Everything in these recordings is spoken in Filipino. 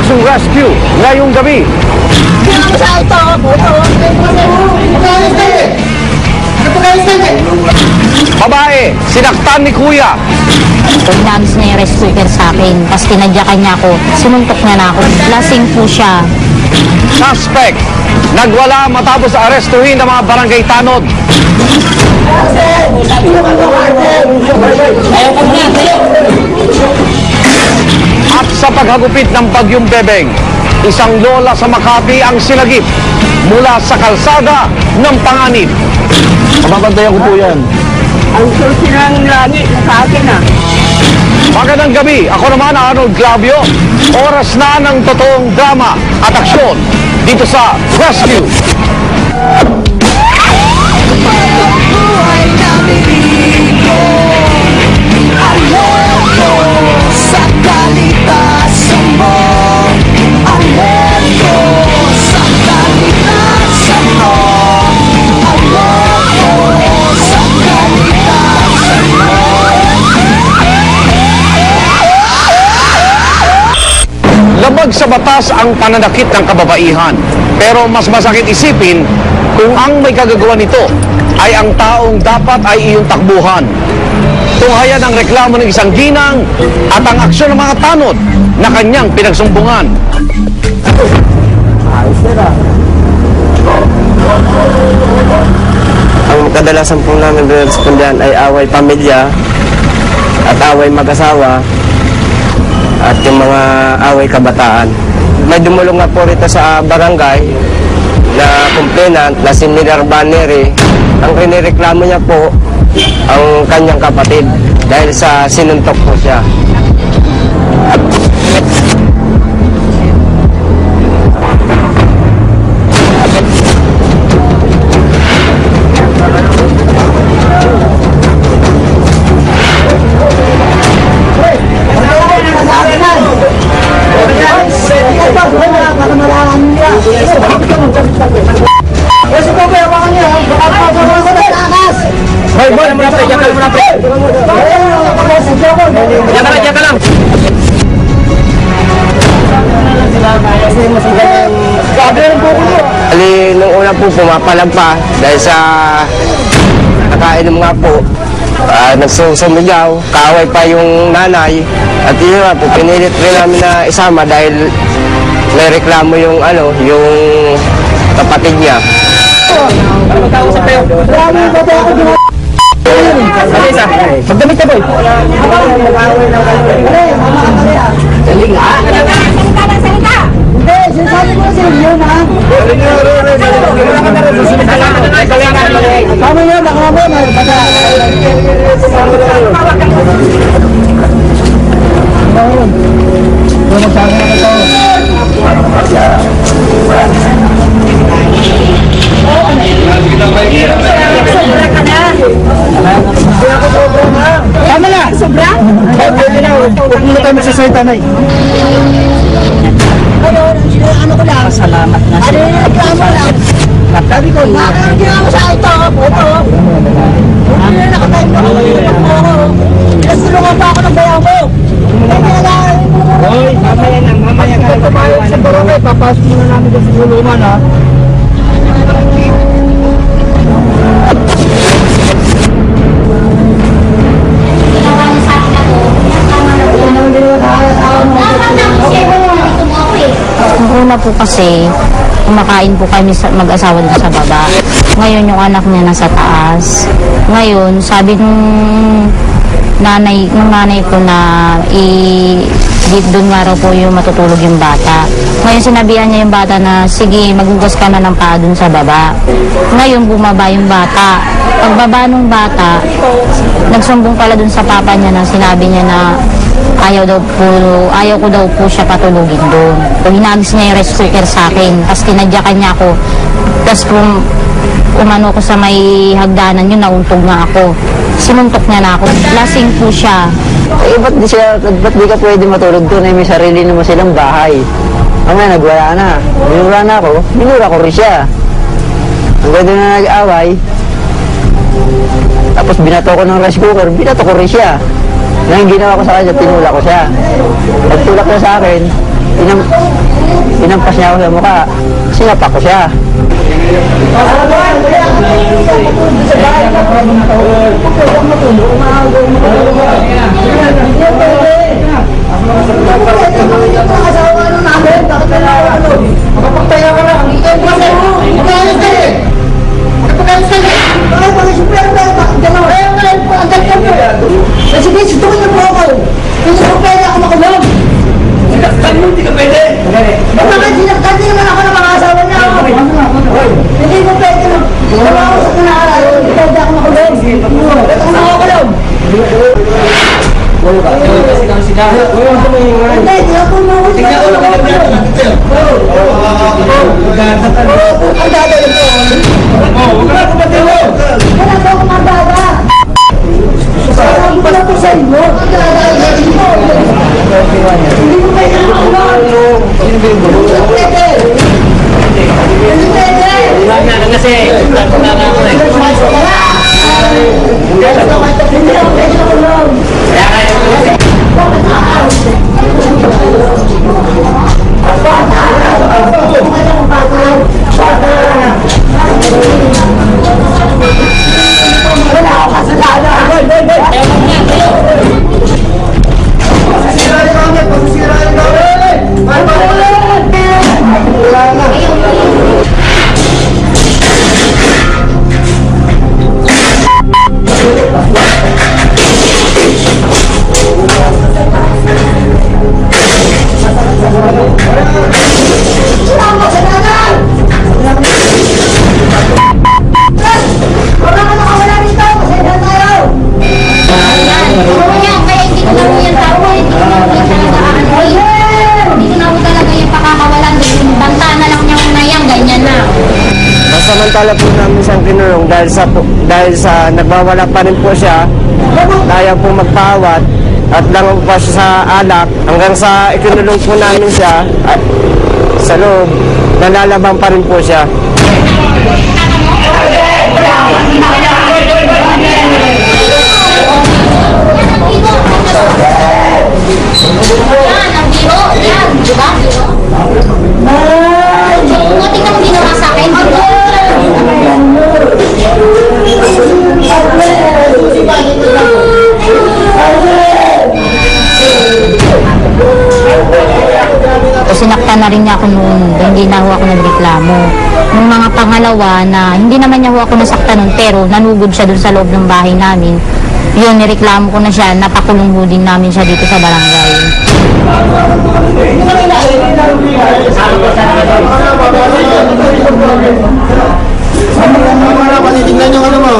Pusong Rescue ngayong gabi. Babae, sinaktan ni Kuya. Nagis niya yung rice cooker sa akin. Tapos tinadyakan niya ako. Sinuntok niya na ako. Lasing po siya. Suspect, nagwala matapos arestuhin ng mga barangay tanod. At sa paghagupit ng Bagyong Bebeng, isang lola sa Makati ang sinagip mula sa kalsada ng Panganib. Mababantayan ko po yan. Ang susi ng langit sa akin Magandang gabi, ako naman Arnold Clavio. Oras na ng totoong drama at aksyon dito sa Rescue. Sa kalikasan mo, alerto sa kalikasan mo, alerto sa kalikasan mo. Labag sa batas ang pananakit ng kababaihan, pero mas masakit isipin kung ang may kagagawa nito ay ang taong dapat ay iyong takbuhan. Tunghayan ang reklamo ng isang ginang at ang aksyon ng mga tanod na kanyang pinagsumbungan. Ang kadalasan po namin respondan ay away pamilya at away mag-asawa at yung mga away kabataan. May dumulong nga po rito sa barangay na complainant na si Miller Baneri. Ang rinireklamo niya po ang kanyang kapatid dahil sa sinuntok po siya. Ali, nung una po pumapalag pa dahil sa nakainom nga po, nagsusumigaw, kaaway pa yung nanay at yun nga po, pinilit rin namin na isama dahil may reklamo yung yung kapatid niya. Magdamit ka, boy. Sinasabi ko sa inyo na. Tama yun, nakama na. Tama na! Sobra? Huwag muna tayo magsasalita na ano ko lang? Salamat na siya. Reklamo lang. Sabi ko, nakakagyan mo sa ito, puto. Hindi na nakatime na ako. Nasulungan pa ako ng bayaw mo. Hoy, mamaya na, mamaya ka. Ito tumayog sa barangay, papasok muna namin dyan sa gulungan, ha? Una po kasi, kumakain po kami mag-asawa dun sa baba. Ngayon yung anak niya nasa taas. Ngayon, sabi nung nanay ko na doon nga raw po yung matutulog yung bata. Ngayon sinabihan niya yung bata na sige, magugas ka na ng paa dun sa baba. Ngayon bumaba yung bata. Pagbaba nung bata, nagsumbong pala dun sa papa niya na sinabi niya na ayaw ko daw po siya patulugin doon. Hinagis niya yung rice cooker sa akin. Tapos tinadyakan niya ako. Tapos kung umano ko sa may hagdanan yun, nauntog nga ako. Sinuntok niya na ako. Lasing po siya. Eh, ba't di ka pwede matulog doon? Eh, may sarili naman silang bahay. Mamaya, nagwala na. Minura na ako. Minura ko rin siya. Hanggang doon na nag-away. Tapos binato ko ng rice cooker. Binato ko rin siya. Ngayon ginawa ko sa kanya, tinula ko siya. Pagtulak niya sa akin, Inampas niya ako sa mukha. Sinapak ko siya. Hindi ka pwede. Bakit sinaktan din naman ako ng mga asawa niya? Hindi mo pwede. Wala ako sa kunakaral. Hindi pwede ako makulong. Ba't ako nakakulong? Hindi, di ako makulong. Tingnan ko lang ang ang dadalhin ko. Wala ko pati mo. Wala ko akong magdada. Sasabi ko lang po sa inyo. Ang dadalhin ko. Hindi mo pwede makulong. Hindi pwede. Hindi pwede. Kasi, samantala po namin siyang kinulong dahil sa nagwawala pa rin po siya, kaya po magpawat at langaw pa siya sa alak hanggang sa ikinulong po namin siya at sa loob, nalalabang pa rin po siya. Yan, ang biro. Yan, di ba? Tingnan mo ginawa sa akin, di ba? Sinaktan na rin niya ako noon, hindi na ako nagreklamo. Nung mga pangalawa na hindi naman niya ako nasaktan noon, pero nanugod siya doon sa loob ng bahay namin, yun, nireklamo ko na siya, napakulong din namin siya dito sa barangay. Tingnan nyo ano mo.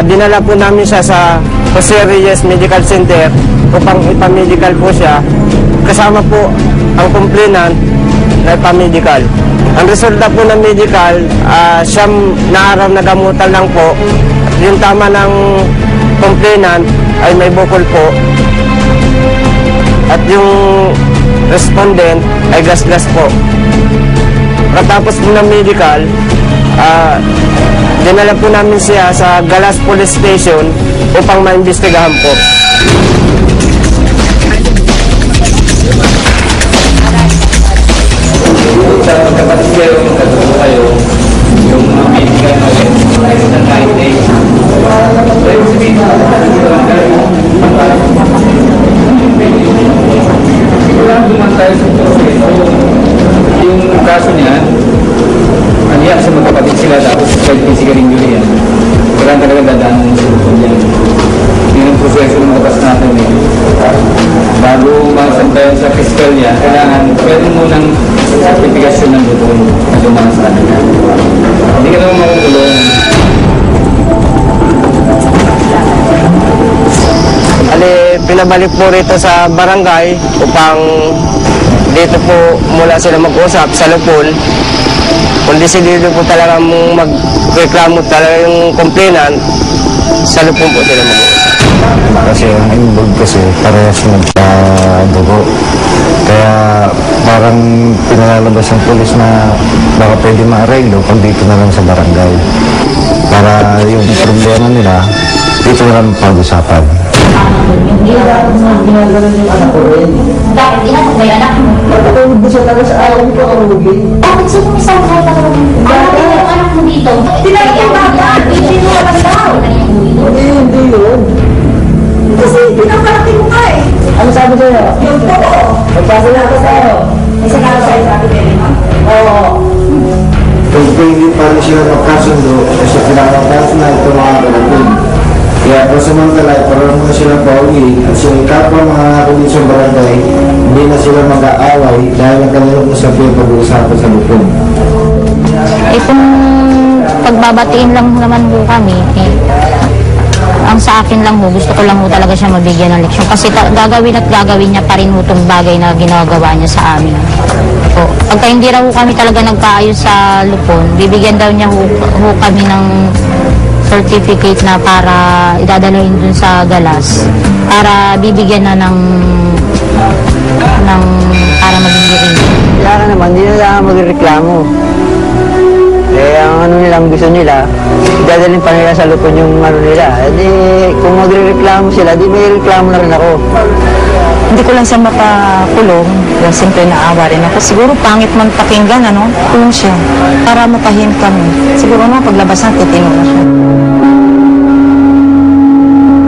Dinala po namin siya sa Jose Reyes Medical Center upang ipamedical po siya. Kasama po ang complainant na ipamedical. Ang resulta po ng medical, siyam na araw na gamutan lang po. Yung tama ng complainant ay may bukol po. At yung respondent ay gas-gas po. Katapos po ng medical, dinala po namin siya sa Galas Police Station upang maimbestigahan po. Sa magkapatid kayo, magkatuto kayo, yung mga medical na sa 9 days. Dahil sabihin na wala naman tayo sa proseso. Yung kaso niya, aniyak sa magkapatid sila tapos kahit physically injury yan. Kailangan talaga dadaan ng solusyon yan. Yun ang proseso ng matas natin eh. Bago masantayan sa fiscal niya, kailangan pwede mo ng certification ng butong na lumanas sa kanila. Hindi ka naman makukulong. Pinabalik po rito sa barangay upang dito po mula sila mag-usap sa lupon. Kung desidido po talaga mong magreklamo talaga yung complainant, sa lupon po sila mag-usap. Kasi ang involved kasi parehas magpa-dugo. Kaya parang pinalalabas ng pulis na baka pwede ma-arreglo pag dito na lang sa barangay. Para yung problema nila, dito na lang pag-usapan. Bakit inatok ba yung anak mo? Matutulog ba siya talaga sa ayaw ko karugin? Bakit sino may sa mga katulog? Ano yung anak mo dito? Tinatawag, isinuwalan daw. Hindi yun. Kasi pinaparating mo nga eh. Ano sabi sa'yo? Yung totoo. Magsabi na ako sa'yo. May sinabi sa'yo sabi kayo, no? Oo. Kung hindi pa rin sila magkasundo, kasi pinakakas na ito mga kalapin. Kaya pasamantala, parang muna silang pauwi at sila kapwa mga kulit sa barangay, hindi na sila mag-aaway dahil ang kanilang usapin pag-uusapan sa lupon. Kung pagbabatiin lang naman po kami, ang sa akin lang ho, gusto ko lang ho talaga siya mabigyan ng leksyon. Kasi gagawin at gagawin niya pa rin ho itong bagay na ginagawa niya sa amin. So, pagka hindi raw ho kami talaga nagkaayos sa lupon, bibigyan daw niya ho kami ng certificate na para idadalhin dun sa galas. Para bibigyan na ng para maging giring. Wala ka naman, hindi na magreklamo. Eh, ang ano nilang gusto nila, dadalhin pa nila sa lupon yung ano nila. Eh, di, kung magre-reklamo sila, di may reklamo na rin ako. Hindi ko lang siya mapakulong. Kaya siyempre naawa rin ako. Siguro pangit man pakinggan, ano? Kulong siya. Para mapahim kami. Siguro na paglabas na, titino na siya.